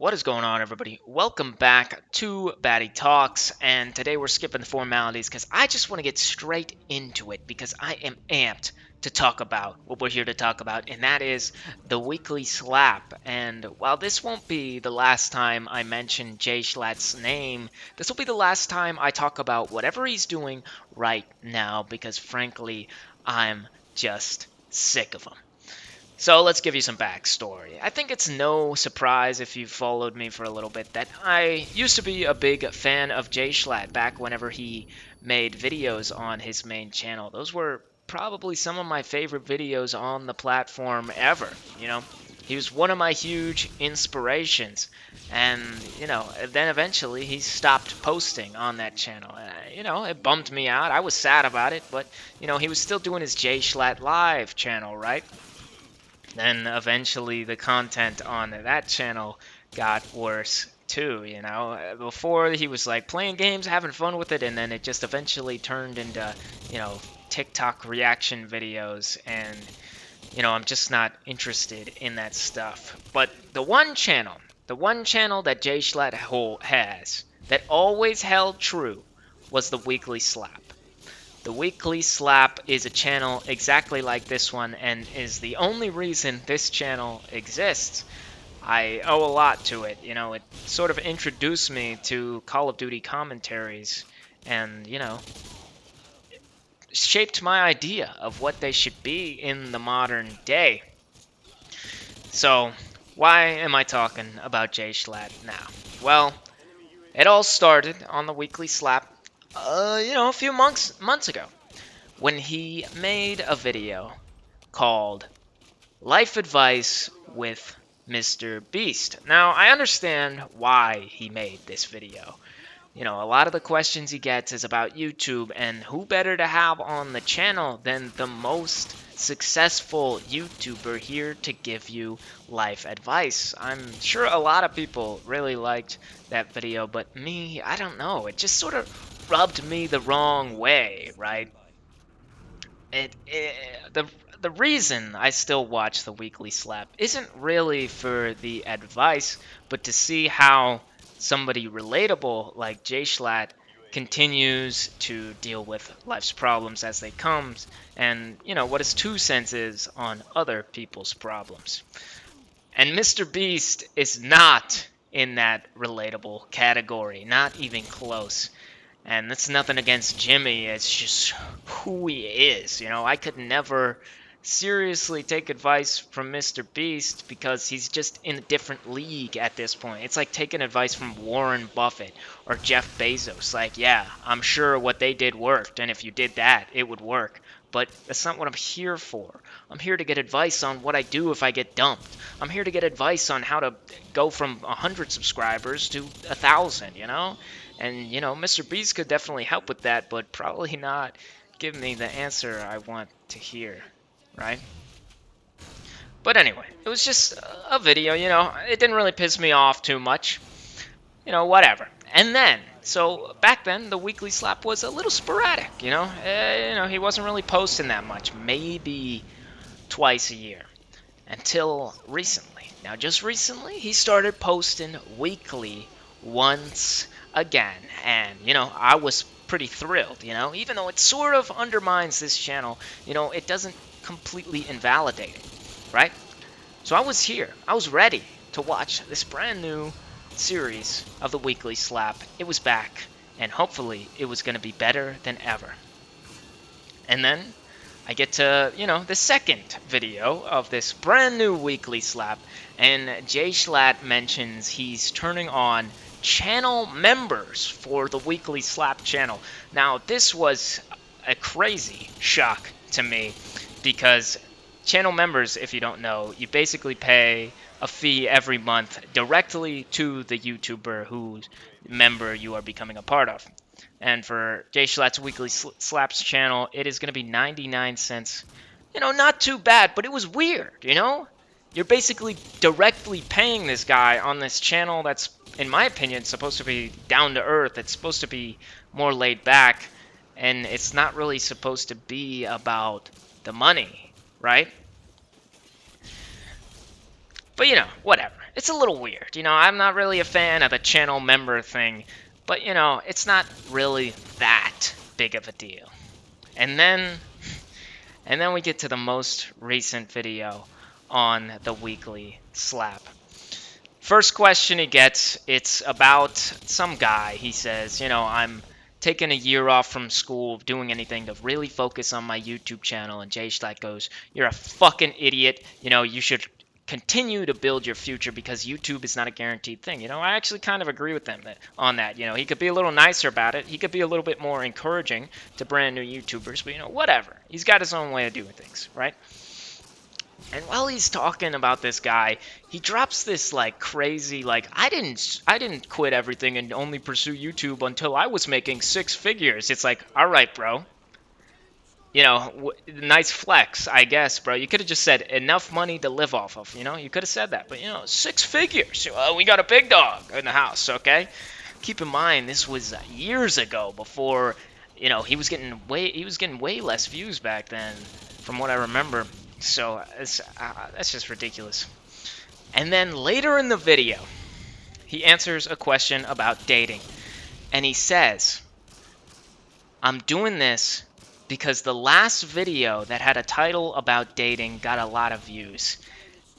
What is going on, everybody? Welcome back to Batty Talks, and today we're skipping the formalities because I just want to get straight into it because I am amped to talk about what we're here to talk about, and that is the weekly slap. And while this won't be the last time I mention Jay Schlatt's name, this will be the last time I talk about whatever he's doing right now because, frankly, I'm just sick of him. So let's give you some backstory. I think it's no surprise if you've followed me for a little bit that I used to be a big fan of Jay Schlatt back whenever he made videos on his main channel. Those were probably some of my favorite videos on the platform ever. He was one of my huge inspirations. And, then eventually he stopped posting on that channel. It bummed me out. I was sad about it, but, he was still doing his Jay Schlatt Live channel, right? Then eventually the content on that channel got worse too. Before he was like playing games, having fun with it, and then it just eventually turned into, TikTok reaction videos, and, I'm just not interested in that stuff. But the one channel that Jay Schlatt has that always held true was the Weekly Slap. The Weekly Slap is a channel exactly like this one and is the only reason this channel exists. I owe a lot to it. It sort of introduced me to Call of Duty commentaries and, shaped my idea of what they should be in the modern day. So, why am I talking about Jay Schlatt now? Well, it all started on the Weekly Slap, a few months ago, when he made a video called Life Advice with Mr. Beast. Now, I understand why he made this video. A lot of the questions he gets is about YouTube, and who better to have on the channel than the most successful YouTuber here to give you life advice. I'm sure a lot of people really liked that video, but me, I don't know. It just sort of rubbed me the wrong way, right? it, it the reason I still watch the Weekly Slap isn't really for the advice, but to see how somebody relatable like Jay Schlatt continues to deal with life's problems as they come, and what his 2 cents is on other people's problems. And Mr. Beast is not in that relatable category, not even close. And that's nothing against Jimmy, it's just who he is. I could never seriously take advice from Mr. Beast because he's just in a different league at this point. It's like taking advice from Warren Buffett or Jeff Bezos. Like, yeah, I'm sure what they did worked, and if you did that, it would work. But that's not what I'm here for. I'm here to get advice on what I do if I get dumped. I'm here to get advice on how to go from 100 subscribers to 1,000. And, Mr. Beast could definitely help with that, but probably not give me the answer I want to hear, right? But anyway, it was just a video, it didn't really piss me off too much, whatever. And then, so back then, the Weekly Slap was a little sporadic, he wasn't really posting that much, maybe twice a year, until recently. Now, just recently, he started posting weekly once again, and I was pretty thrilled. Even though it sort of undermines this channel, it doesn't completely invalidate it, right? So I was here, I was ready to watch this brand new series of the Weekly Slap. It was back, and hopefully it was going to be better than ever. And then I get to, the second video of this brand new Weekly Slap, and Jay Schlatt mentions he's turning on channel members for the Weekly Slap channel. Now, this was a crazy shock to me because channel members, if you don't know, you basically pay a fee every month directly to the YouTuber whose member you are becoming a part of. And for Jay Schlatt's Weekly Slaps channel, it is going to be 99 cents. Not too bad, but it was weird, You're basically directly paying this guy on this channel that's, in my opinion, supposed to be down to earth. It's supposed to be more laid back, and it's not really supposed to be about the money, right? But whatever. it's a little weird. I'm not really a fan of the channel member thing, but it's not really that big of a deal. And then we get to the most recent video on the weekly slap. First question he gets, it's about some guy. He says, I'm taking a year off from school, doing anything to really focus on my YouTube channel. And Jay Schlatt goes, you're a fucking idiot. You should continue to build your future because YouTube is not a guaranteed thing. I actually kind of agree with them on that. He could be a little nicer about it. He could be a little bit more encouraging to brand new YouTubers, but whatever. He's got his own way of doing things, right? And while he's talking about this guy, he drops this like crazy I didn't quit everything and only pursue YouTube until I was making 6 figures. It's like, all right, bro. Nice flex, I guess, bro. You could have just said enough money to live off of. You could have said that, but 6 figures. We got a big dog in the house, okay? Keep in mind, this was years ago before, he was getting way less views back then, from what I remember. So that's just ridiculous. And then later in the video, he answers a question about dating, and he says, "I'm doing this because the last video that had a title about dating got a lot of views."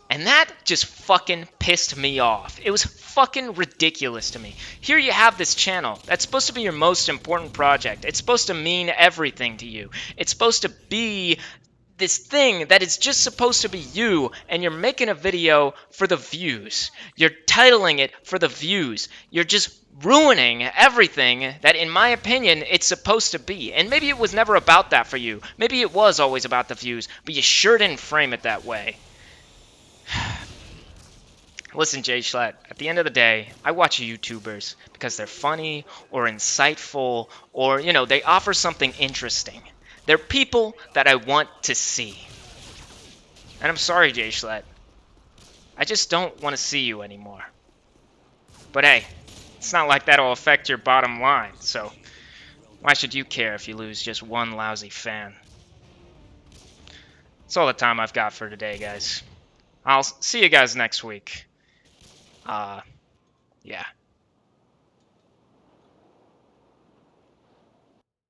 And that just fucking pissed me off. It was fucking ridiculous to me. Here you have this channel that's supposed to be your most important project. It's supposed to mean everything to you. It's supposed to be this thing that is just supposed to be you, and you're making a video for the views. You're titling it for the views. You're just ruining everything that, in my opinion, it's supposed to be. And maybe it was never about that for you. Maybe it was always about the views, but you sure didn't frame it that way. Listen, Jay Schlatt, at the end of the day, I watch YouTubers because they're funny or insightful or, they offer something interesting. They're people that I want to see. And I'm sorry, Jay Schlatt. I just don't want to see you anymore. But hey, it's not like that'll affect your bottom line, so why should you care if you lose just one lousy fan? That's all the time I've got for today, guys. I'll see you guys next week. Yeah.